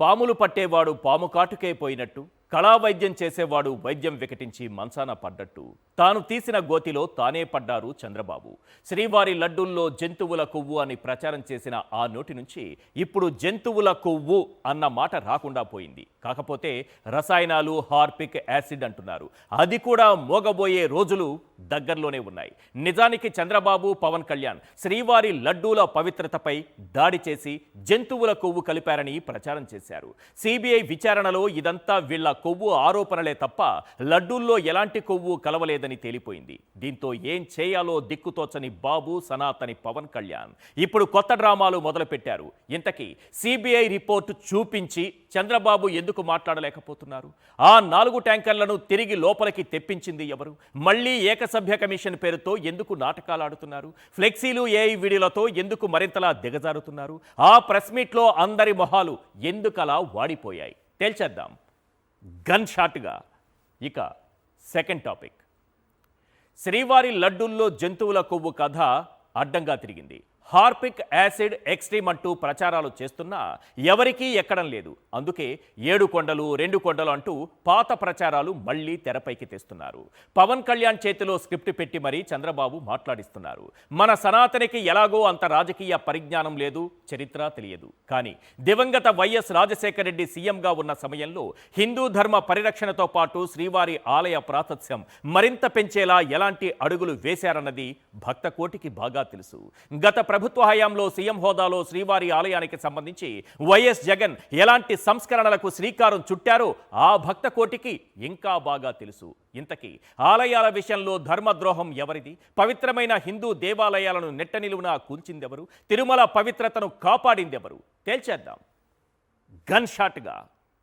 పాములు పట్టేవాడు పాము కాటుకే పోయినట్టు, కళావైద్యం చేసేవాడు వైద్యం వికటించి మంచాన పడ్డట్టు తాను తీసిన గోతిలో తానే పడ్డారు చంద్రబాబు. శ్రీవారి లడ్డూల్లో జంతువుల కొవ్వు అని ప్రచారం చేసిన ఆ నోటి నుంచి ఇప్పుడు జంతువుల కొవ్వు అన్న మాట రాకుండా పోయింది. కాకపోతే రసాయనాలు, హార్పిక్ యాసిడ్ అంటున్నారు. అది కూడా మోగబోయే రోజులు దగ్గరలోనే ఉన్నాయి. నిజానికి చంద్రబాబు, పవన్ కళ్యాణ్ శ్రీవారి లడ్డూల పవిత్రతపై దాడి చేసి జంతువుల కొవ్వు కలిపారని ప్రచారం చేశారు. సిబిఐ విచారణలో ఇదంతా వీళ్ల కొవ్వు ఆరోపణలే తప్ప లడ్డూల్లో ఎలాంటి కొవ్వు కలవలేదని తేలిపోయింది. దీంతో ఏం చేయాలో దిక్కుతోచని బాబు, సనాతని పవన్ కళ్యాణ్ ఇప్పుడు కొత్త డ్రామాలు మొదలుపెట్టారు. ఇంతకీ సిబిఐ రిపోర్టు చూపించి చంద్రబాబు ఎందుకు మాట్లాడలేకపోతున్నారు? ఆ 4 ట్యాంకర్లను తిరిగి లోపలికి తెప్పించింది ఎవరు? మళ్ళీ ఏకసభ్య కమిషన్ పేరుతో ఎందుకు నాటకాలు ఆడుతున్నారు? ఫ్లెక్సీలు, ఏఐ వీడియోలతో ఎందుకు మరింతలా దిగజారుతున్నారు? ఆ ప్రెస్ మీట్లో అందరి మొహాలు ఎందుకలా వాడిపోయాయి? తేల్చేద్దాం గన్ షాట్గా. ఇక సెకండ్ టాపిక్, శ్రీవారి లడ్డూల్లో జంతువుల కొవ్వు కథ అడ్డంగా తిరిగింది. హార్పిక్ యాసిడ్ ఎక్స్ట్రీమ్ అంటూ ప్రచారాలు చేస్తున్నా ఎవరికీ ఎక్కడం లేదు. అందుకే 7 కొండలు 2 కొండలు అంటూ పాత ప్రచారాలు మళ్ళీ తెరపైకి తెస్తున్నారు. పవన్ కళ్యాణ్ చేతిలో స్క్రిప్ట్ పెట్టి మరీ చంద్రబాబు మాట్లాడిస్తున్నారు. మన సనాతనికి ఎలాగో అంత రాజకీయ పరిజ్ఞానం లేదు, చరిత్ర తెలియదు. కానీ దివంగత వైఎస్ రాజశేఖర రెడ్డి సీఎంగా ఉన్న సమయంలో హిందూ ధర్మ పరిరక్షణతో పాటు శ్రీవారి ఆలయ ప్రాశస్త్యం మరింత పెంచేలా ఎలాంటి అడుగులు వేశారన్నది భక్త కోటికి బాగా తెలుసు. గత ప్రభుత్వ హయాంలో సీఎం హోదాలో శ్రీవారి ఆలయానికి సంబంధించి వైఎస్ జగన్ ఎలాంటి సంస్కరణలకు శ్రీకారం చుట్టారో ఆ భక్త కోటికి ఇంకా బాగా తెలుసు. ఇంతకీ ఆలయాల విషయంలో ధర్మద్రోహం ఎవరిది? పవిత్రమైన హిందూ దేవాలయాలను నెట్టనిలువునా కూల్చిందెవరు? తిరుమల పవిత్రతను కాపాడిందెవరు? తేల్చేద్దాం గన్ షాట్గా.